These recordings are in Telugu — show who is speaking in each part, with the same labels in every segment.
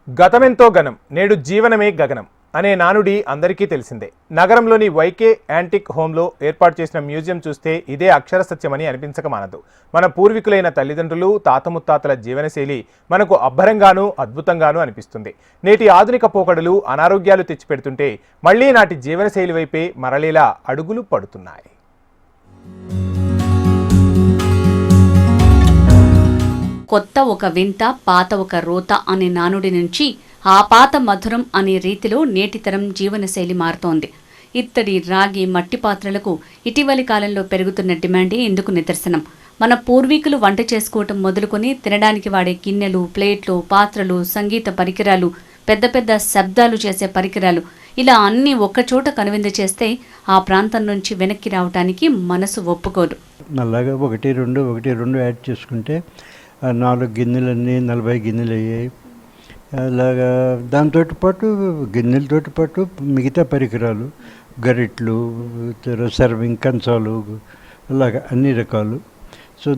Speaker 1: గతమెంతో ఘనం నేడు జీవనమే గగనం అనే నానుడి అందరికీ తెలిసిందే. నగరంలోని వైకే యాంటిక్ హోమ్లో ఏర్పాటు చేసిన మ్యూజియం చూస్తే ఇదే అక్షర సత్యమని అనిపించక మానదు. మన పూర్వీకులైన తల్లిదండ్రులు తాత ముత్తాతల జీవనశైలి మనకు అబ్బరంగానూ అద్భుతంగానూ అనిపిస్తుంది. నేటి ఆధునిక పోకడలు అనారోగ్యాలు తెచ్చిపెడుతుంటే మళ్లీ నాటి జీవనశైలి వైపే మరలేలా అడుగులు పడుతున్నాయి.
Speaker 2: కొత్త ఒక వింత, పాత ఒక రోత అనే నానుడి నుంచి ఆ పాత మధురం అనే రీతిలో నేటితరం జీవనశైలి మారుతోంది. ఇత్తడి, రాగి, మట్టి పాత్రలకు ఇటీవలి కాలంలో పెరుగుతున్న డిమాండే ఇందుకు నిదర్శనం. మన పూర్వీకులు వంట చేసుకోవటం మొదలుకొని తినడానికి వాడే గిన్నెలు, ప్లేట్లు, పాత్రలు, సంగీత పరికరాలు, పెద్ద పెద్ద శబ్దాలు చేసే పరికరాలు ఇలా అన్నీ ఒక్కచోట కనువిందు చేస్తే ఆ ప్రాంతం నుంచి వెనక్కి రావటానికి మనసు ఒప్పుకోదు.
Speaker 3: అలాగా ఒకటి రెండు యాడ్ చేసుకుంటే 4 గిన్నెలన్నీ 40 గిన్నెలు అయ్యాయి. అలాగా దాంతో పాటు గిన్నెలతో పాటు మిగతా పరికరాలు, గరిట్లు, సర్వింగ్ కంచాలు, అలాగా అన్ని రకాలు. సో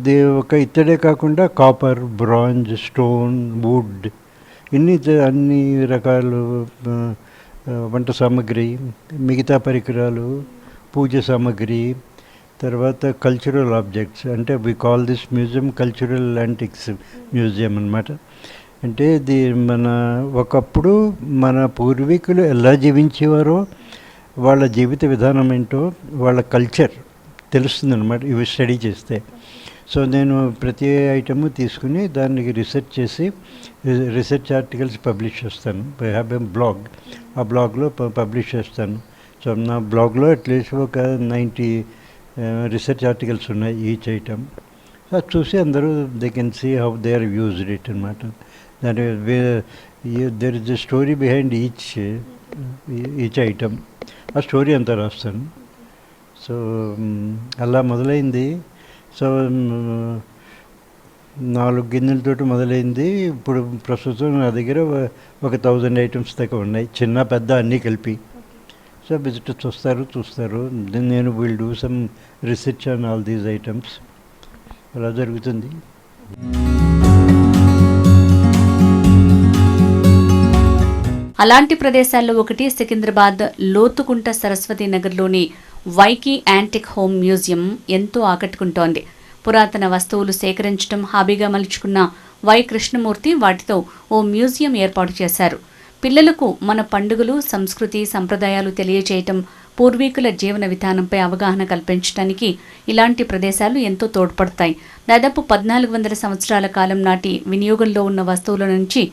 Speaker 3: ఒక ఇత్తడే కాకుండా కాపర్, బ్రాంజ్, స్టోన్, వుడ్ అన్ని రకాలు వంట సామాగ్రి, మిగతా పరికరాలు, పూజ సామాగ్రి, తర్వాత కల్చరల్ ఆబ్జెక్ట్స్. అంటే we call this museum cultural antiques museum అన్నమాట. అంటే ఇది ఒకప్పుడు మన పూర్వీకులు ఎలా జీవించేవారో, వాళ్ళ జీవిత విధానం ఏంటో, వాళ్ళ కల్చర్ తెలుస్తుంది అన్నమాట ఇవి స్టడీ చేస్తే. సో నేను ప్రతి ఐటము తీసుకుని దానికి రీసెర్చ్ చేసి రీసెర్చ్ ఆర్టికల్స్ పబ్లిష్ చేస్తాను. ఐ హ్యావ్ ఎ బ్లాగ్, ఆ బ్లాగ్లో పబ్లిష్ చేస్తాను. సో నా బ్లాగ్లో అట్లీస్ట్ ఒక 90 రీసెర్చ్ ఆర్టికల్స్ ఉన్నాయి ఈచ్ ఐటమ్. అది చూసి అందరూ they can see how they are used it అనమాట. దాని there is a story behind each item. ఆ స్టోరీ అంతా రాస్తాను. సో అలా మొదలైంది. సో 4 గిన్నెలతోటి మొదలైంది. ఇప్పుడు ప్రస్తుతం నా దగ్గర ఒక 1000 ఐటమ్స్ దాకా ఉన్నాయి, చిన్న పెద్ద అన్నీ కలిపి. సో విజిటర్స్ వస్తారు, చూస్తారు. నేను will do some research on all these items. అలా జరుగుతుంది.
Speaker 2: అలాంటి ప్రదేశాల్లో ఒకటి సికింద్రాబాద్ లోతుకుంట సరస్వతి నగర్లోని వైకీ యాంటిక్ హోమ్ మ్యూజియం ఎంతో ఆకట్టుకుంటోంది. పురాతన వస్తువులు సేకరించడం హాబీగా మలుచుకున్న వై కృష్ణమూర్తి వాటితో ఓ మ్యూజియం ఏర్పాటు చేశారు. పిల్లలకు మన పండుగలు, సంస్కృతి, సంప్రదాయాలు తెలియజేయటం, పూర్వీకుల జీవన విధానంపై అవగాహన కల్పించడానికి ఇలాంటి ప్రదేశాలు ఎంతో తోడ్పడతాయి. దాదాపు 1400 సంవత్సరాల కాలం నాటి వినియోగంలో ఉన్న వస్తువుల నుంచి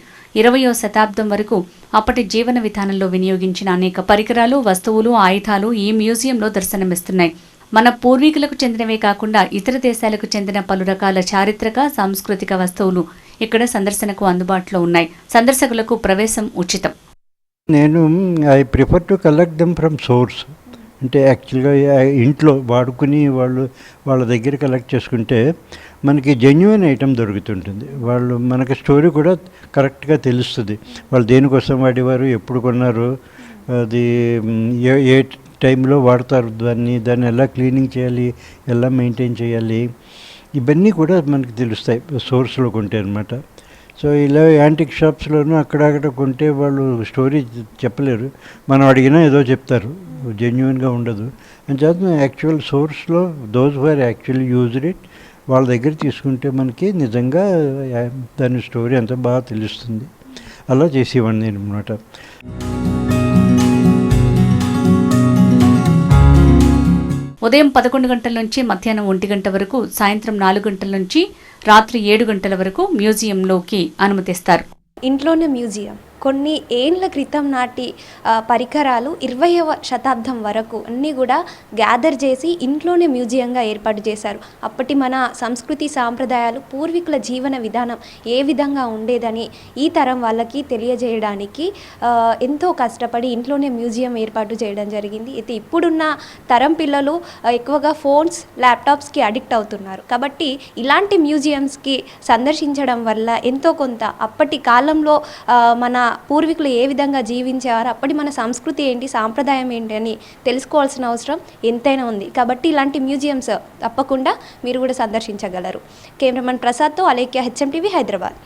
Speaker 2: 20వ శతాబ్దం వరకు అప్పటి జీవన విధానంలో వినియోగించిన అనేక పరికరాలు, వస్తువులు, ఆయుధాలు ఈ మ్యూజియంలో దర్శనమిస్తున్నాయి. మన పూర్వీకులకు చెందినవే కాకుండా ఇతర దేశాలకు చెందిన పలు రకాల చారిత్రక, సాంస్కృతిక వస్తువులు ఇక్కడ సందర్శనకు అందుబాటులో ఉన్నాయి. సందర్శకులకు ప్రవేశం ఉచితం.
Speaker 3: I prefer to collect them from source. అంటే యాక్చువల్గా ఇంట్లో వాడుకుని వాళ్ళ దగ్గర కలెక్ట్ చేసుకుంటే మనకి జెన్యున్ ఐటమ్ దొరుకుతుంటుంది. మనకి స్టోరీ కూడా కరెక్ట్గా తెలుస్తుంది. వాళ్ళు దేనికోసం వాడేవారు, ఎప్పుడు కొన్నారు, అది ఏ టైంలో వాడతారు, దాన్ని ఎలా క్లీనింగ్ చేయాలి, ఎలా మెయింటైన్ చేయాలి, ఇవన్నీ కూడా మనకి తెలుస్తాయి సోర్స్లో కొంటే అనమాట. సో ఇలా యాంటిక్ షాప్స్లోనూ అక్కడక్కడ కొంటే వాళ్ళు స్టోరీ చెప్పలేరు. మనం అడిగినా ఏదో చెప్తారు, జెన్యున్గా ఉండదు. అని చేత యాక్చువల్ సోర్స్లో those who are actually used it వాళ్ళ దగ్గర తీసుకుంటే మనకి నిజంగా దాని స్టోరీ అంతా బాగా తెలుస్తుంది. అలా చేసేవాడిని నేను అనమాట.
Speaker 2: ఉదయం 11 గంటల నుంచి మధ్యాహ్నం 1 గంట వరకు, సాయంత్రం 4 గంటల నుంచి రాత్రి 7 గంటల వరకు మ్యూజియంలోకి అనుమతిస్తారు.
Speaker 4: ఇంట్లోనే మ్యూజియం. కొన్ని ఏళ్ల క్రితం నాటి పరికరాలు 20వ శతాబ్దం వరకు అన్నీ కూడా గ్యాదర్ చేసి ఇంట్లోనే మ్యూజియంగా ఏర్పాటు చేశారు. అప్పటి మన సంస్కృతి, సాంప్రదాయాలు, పూర్వీకుల జీవన విధానం ఏ విధంగా ఉండేదని ఈ తరం వాళ్ళకి తెలియజేయడానికి ఎంతో కష్టపడి ఇంట్లోనే మ్యూజియం ఏర్పాటు చేయడం జరిగింది. అయితే ఇప్పుడున్న తరం పిల్లలు ఎక్కువగా ఫోన్స్, ల్యాప్టాప్స్కి అడిక్ట్ అవుతున్నారు. కాబట్టి ఇలాంటి మ్యూజియంస్కి సందర్శించడం వల్ల ఎంతో కొంత అప్పటి కాలంలో మన పూర్వీకులు ఏ విధంగా జీవించేవారు, అప్పటి మన సంస్కృతి ఏంటి, సాంప్రదాయం ఏంటి అని తెలుసుకోవాల్సిన అవసరం ఎంతైనా ఉంది. కాబట్టి ఇలాంటి మ్యూజియంస్ తప్పకుండా మీరు కూడా సందర్శించగలరు. కెమెరామన్ ప్రసాద్తో అలేఖ్య, HM TV, హైదరాబాద్.